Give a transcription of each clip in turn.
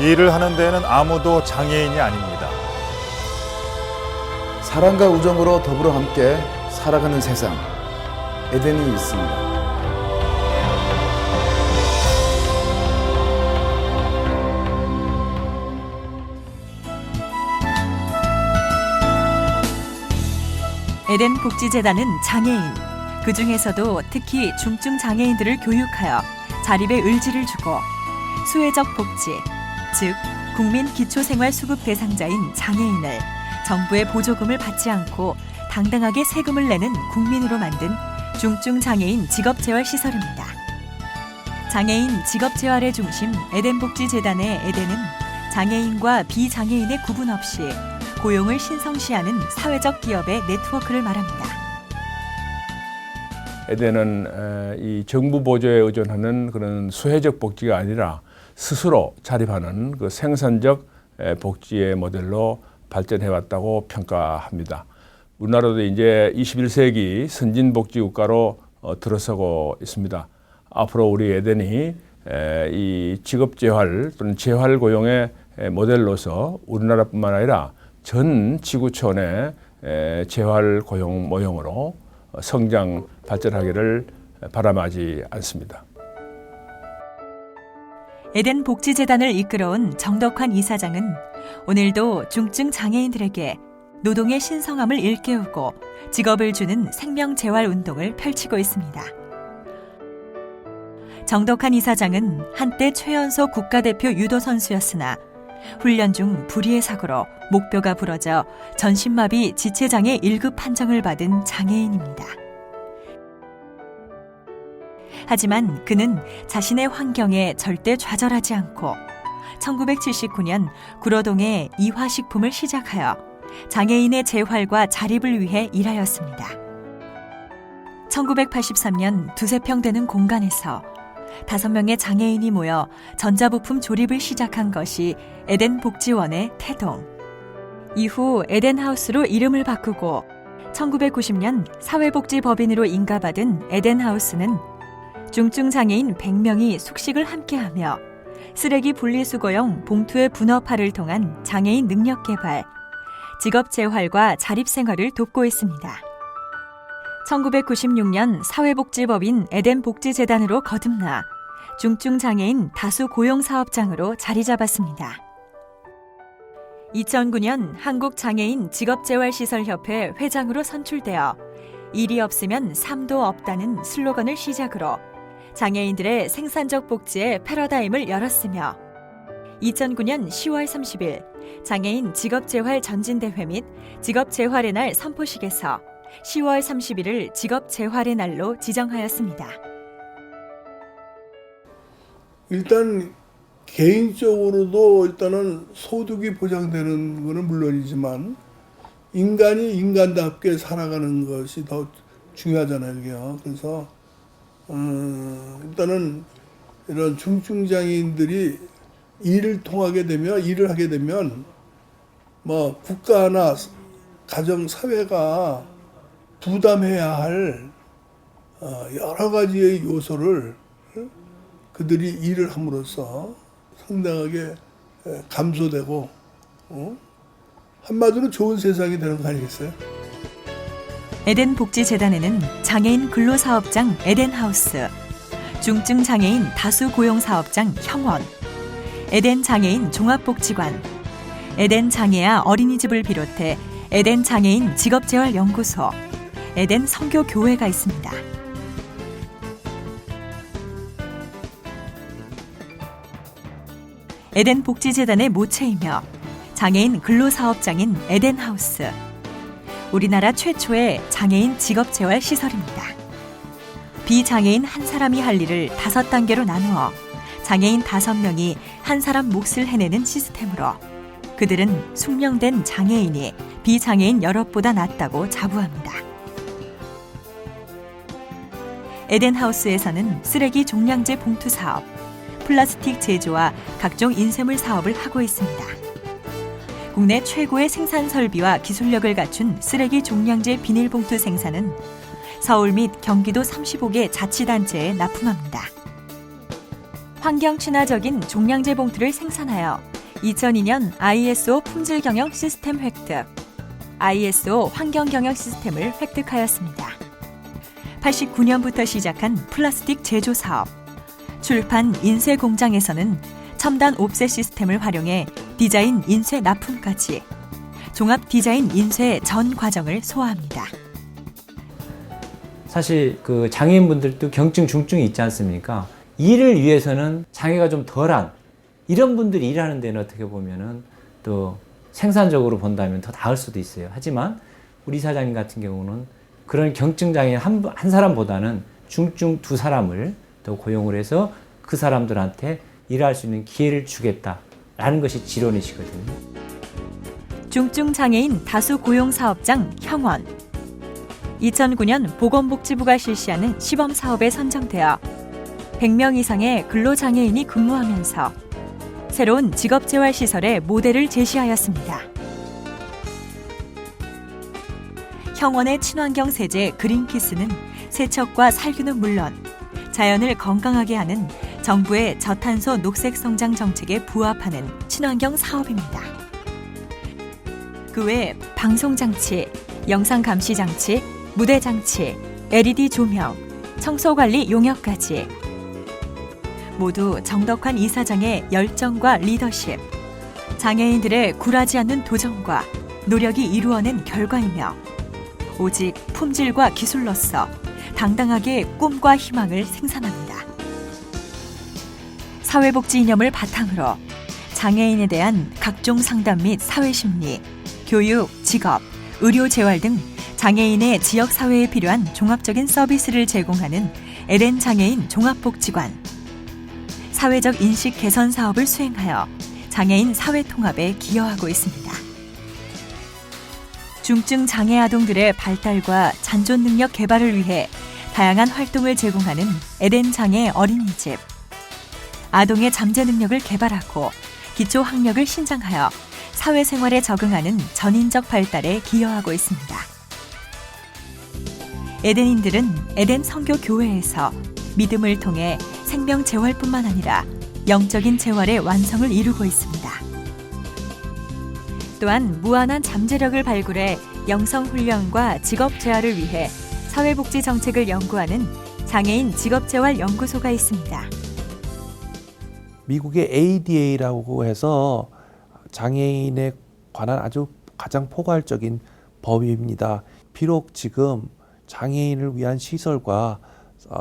일을 하는 데에는 아무도 장애인이 아닙니다. 사랑과 우정으로 더불어 함께 살아가는 세상, 에덴이 있습니다. 에덴 복지재단은 장애인, 그중에서도 특히 중증 장애인들을 교육하여 자립의 의지를 주고 수혜적 복지, 즉 국민 기초생활수급 대상자인 장애인을 정부의 보조금을 받지 않고 당당하게 세금을 내는 국민으로 만든 중증 장애인 직업재활시설입니다. 장애인 직업재활의 중심 에덴복지재단의 에덴은 장애인과 비장애인의 구분 없이 고용을 신성시하는 사회적 기업의 네트워크를 말합니다. 에덴은 이 정부 보조에 의존하는 그런 수혜적 복지가 아니라 스스로 자립하는 그 생산적 복지의 모델로 발전해왔다고 평가합니다. 우리나라도 이제 21세기 선진복지국가로 들어서고 있습니다. 앞으로 우리 에덴이 이 직업재활 또는 재활고용의 모델로서 우리나라뿐만 아니라 전 지구촌의 재활고용 모형으로 성장 발전하기를 바람하지 않습니다. 에덴 복지재단을 이끌어온 정덕환 이사장은 오늘도 중증 장애인들에게 노동의 신성함을 일깨우고 직업을 주는 생명재활 운동을 펼치고 있습니다. 정덕환 이사장은 한때 최연소 국가대표 유도 선수였으나 훈련 중 불의의 사고로 목뼈가 부러져 전신마비 지체장애 1급 판정을 받은 장애인입니다. 하지만 그는 자신의 환경에 절대 좌절하지 않고 1979년 구로동에 이화식품을 시작하여 장애인의 재활과 자립을 위해 일하였습니다. 1983년 두세 평 되는 공간에서 5명의 장애인이 모여 전자부품 조립을 시작한 것이 에덴 복지원의 태동. 이후 에덴하우스로 이름을 바꾸고 1990년 사회복지법인으로 인가받은 에덴하우스는 중증 장애인 100명이 숙식을 함께하며 쓰레기 분리수거용 봉투의 분업화를 통한 장애인 능력 개발, 직업 재활과 자립 생활을 돕고 있습니다. 1996년 사회복지법인 에덴 복지재단으로 거듭나 중증 장애인 다수 고용 사업장으로 자리 잡았습니다. 2009년 한국장애인 직업재활시설협회 회장으로 선출되어 일이 없으면 삶도 없다는 슬로건을 시작으로 장애인들의 생산적 복지의 패러다임을 열었으며 2009년 10월 30일 장애인 직업재활 전진대회 및 직업재활의 날 선포식에서 10월 30일을 직업재활의 날로 지정하였습니다. 일단 개인적으로도 일단은 소득이 보장되는 것은 물론이지만 인간이 인간답게 살아가는 것이 더 중요하잖아요, 이게요. 그래서 일단은 이런 중증장애인들이 일을 하게 되면 뭐 국가나 가정 사회가 부담해야 할 여러 가지의 요소를 그들이 일을 함으로써 상당하게 감소되고 한마디로 좋은 세상이 되는 거 아니겠어요? 에덴 복지재단에는 장애인 근로사업장 에덴하우스, 중증 장애인 다수 고용 사업장 형원, 에덴 장애인 종합복지관, 에덴 장애아 어린이집을 비롯해 에덴 장애인 직업재활연구소, 에덴 선교교회가 있습니다. 에덴 복지재단의 모체이며 장애인 근로사업장인 에덴하우스, 우리나라 최초의 장애인 직업재활 시설입니다. 비장애인 한 사람이 할 일을 5단계로 나누어 장애인 5명이 한 사람 몫을 해내는 시스템으로 그들은 숙련된 장애인이 비장애인 여럿보다 낫다고 자부합니다. 에덴하우스에서는 쓰레기 종량제 봉투 사업, 플라스틱 제조와 각종 인쇄물 사업을 하고 있습니다. 국내 최고의 생산 설비와 기술력을 갖춘 쓰레기 종량제 비닐봉투 생산은 서울 및 경기도 35개 자치단체에 납품합니다. 환경 친화적인 종량제 봉투를 생산하여 2002년 ISO 품질 경영 시스템 획득, ISO 환경 경영 시스템을 획득하였습니다. 89년부터 시작한 플라스틱 제조 사업, 출판 인쇄 공장에서는 첨단 옵셋 시스템을 활용해 디자인 인쇄 납품까지 종합 디자인 인쇄 전 과정을 소화합니다. 사실 그 장애인분들도 경증, 중증이 있지 않습니까? 일을 위해서는 장애가 좀 덜한 이런 분들이 일하는 데는 어떻게 보면은 또 생산적으로 본다면 더 나을 수도 있어요. 하지만 우리 사장님 같은 경우는 그런 경증 장애인 한 사람보다는 중증 두 사람을 더 고용을 해서 그 사람들한테 일할 수 있는 기회를 주겠다라는 것이 지론이시거든요. 중증 장애인 다수 고용 사업장 형원. 2009년 보건복지부가 실시하는 시범 사업에 선정되어 100명 이상의 근로장애인이 근무하면서 새로운 직업재활시설의 모델을 제시하였습니다. 형원의 친환경 세제 그린키스는 세척과 살균은 물론 자연을 건강하게 하는 정부의 저탄소 녹색 성장 정책에 부합하는 친환경 사업입니다. 그 외 방송장치, 영상감시장치, 무대장치, LED 조명, 청소관리 용역까지 모두 정덕환 이사장의 열정과 리더십, 장애인들의 굴하지 않는 도전과 노력이 이루어낸 결과이며 오직 품질과 기술로서 당당하게 꿈과 희망을 생산합니다. 사회복지 이념을 바탕으로 장애인에 대한 각종 상담 및 사회심리, 교육, 직업, 의료 재활 등 장애인의 지역사회에 필요한 종합적인 서비스를 제공하는 에덴 장애인 종합복지관, 사회적 인식 개선 사업을 수행하여 장애인 사회통합에 기여하고 있습니다. 중증 장애 아동들의 발달과 잔존 능력 개발을 위해 다양한 활동을 제공하는 에덴 장애 어린이집, 아동의 잠재 능력을 개발하고 기초 학력을 신장하여 사회생활에 적응하는 전인적 발달에 기여하고 있습니다. 에덴인들은 에덴 선교 교회에서 믿음을 통해 생명 재활뿐만 아니라 영적인 재활의 완성을 이루고 있습니다. 또한 무한한 잠재력을 발굴해 영성 훈련과 직업 재활을 위해 사회복지 정책을 연구하는 장애인 직업재활 연구소가 있습니다. 미국의 ADA라고 해서 장애인에 관한 아주 가장 포괄적인 법입니다. 비록 지금 장애인을 위한 시설과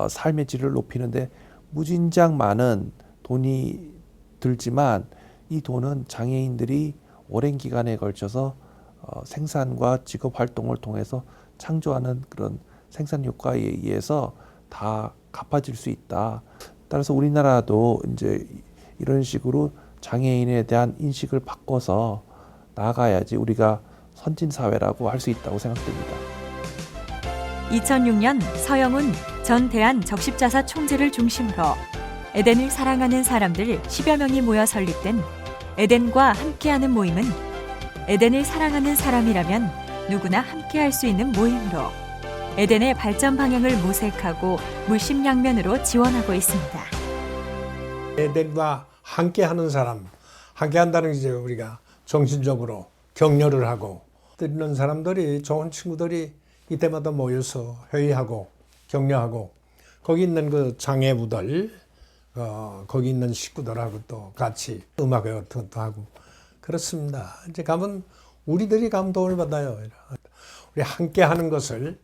삶의 질을 높이는데 무진장 많은 돈이 들지만 이 돈은 장애인들이 오랜 기간에 걸쳐서 생산과 직업 활동을 통해서 창조하는 그런 생산 효과에 의해서 다 갚아질 수 있다. 따라서 우리나라도 이제 이런 식으로 장애인에 대한 인식을 바꿔서 나아가야지 우리가 선진 사회라고 할 수 있다고 생각됩니다. 2006년 서영훈 전 대한적십자사 총재를 중심으로 에덴을 사랑하는 사람들 10여 명이 모여 설립된 에덴과 함께하는 모임은 에덴을 사랑하는 사람이라면 누구나 함께할 수 있는 모임으로 에덴의 발전 방향을 모색하고 물심양면으로 지원하고 있습니다. 에덴과 함께하는 사람, 함께한다는 게 이제 우리가 정신적으로 격려를 하고 있는 사람들이 좋은 친구들이 이때마다 모여서 회의하고 격려하고 거기 있는 그 장애부들, 거기 있는 식구들하고 또 같이 음악회 같은 것도 하고 그렇습니다. 이제 가면 우리들이 가면 도움을 받아요. 우리 함께하는 것을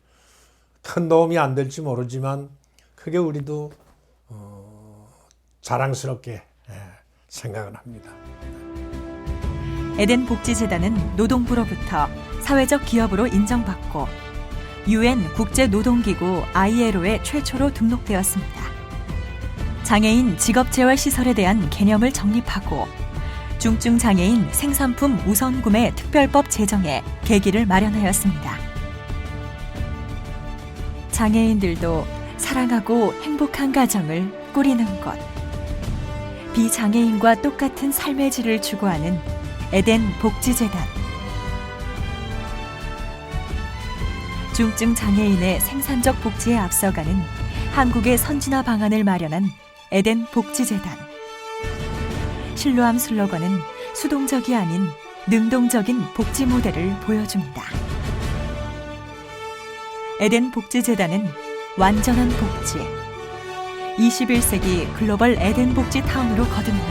큰 도움이 안 될지 모르지만 그게 우리도 자랑스럽게 생각을 합니다. 에덴 복지재단은 노동부로부터 사회적 기업으로 인정받고 UN 국제노동기구 ILO에 최초로 등록되었습니다. 장애인 직업재활시설에 대한 개념을 정립하고 중증 장애인 생산품 우선 구매 특별법 제정에 계기를 마련하였습니다. 장애인들도 사랑하고 행복한 가정을 꾸리는 것. 비장애인과 똑같은 삶의 질을 추구하는 에덴 복지재단. 중증 장애인의 생산적 복지에 앞서가는 한국의 선진화 방안을 마련한 에덴 복지재단. 실로암 슬로건은 수동적이 아닌 능동적인 복지 모델을 보여줍니다. 에덴 복지재단은 완전한 복지, 21세기 글로벌 에덴 복지 타운으로 거듭나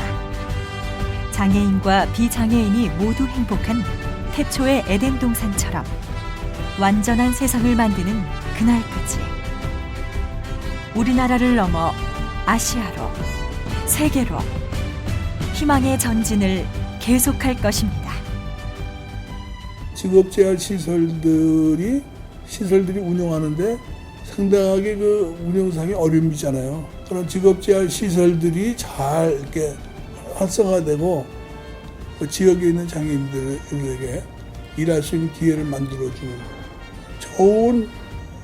장애인과 비장애인이 모두 행복한 태초의 에덴 동산처럼 완전한 세상을 만드는 그날까지 우리나라를 넘어 아시아로, 세계로 희망의 전진을 계속할 것입니다. 직업재활 시설들이 운영하는데 상당하게 그 운영상의 어려움이 있잖아요. 그런 직업재활 시설들이 잘 이렇게 활성화되고 그 지역에 있는 장애인들에게 일할 수 있는 기회를 만들어주는 좋은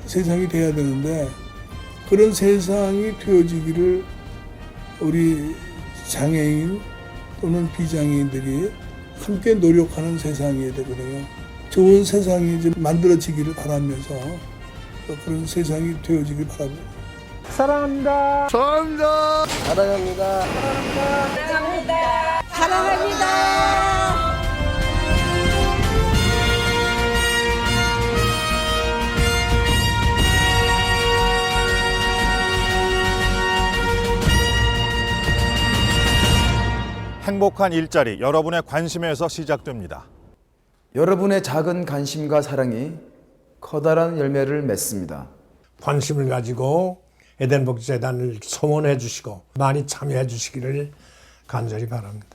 세상이 돼야 되는데, 그런 세상이 되어지기를 우리 장애인 또는 비장애인들이 함께 노력하는 세상이 되거든요. 좋은 세상이 좀 만들어지기를 바라면서 그런 세상이 되어지길 바랍니다. 사랑합니다. 사랑합니다. 사랑합니다. 행복한 일자리, 여러분의 관심에서 시작됩니다. 여러분의 작은 관심과 사랑이 커다란 열매를 맺습니다. 관심을 가지고 에덴 복지재단을 소원해 주시고 많이 참여해 주시기를 간절히 바랍니다.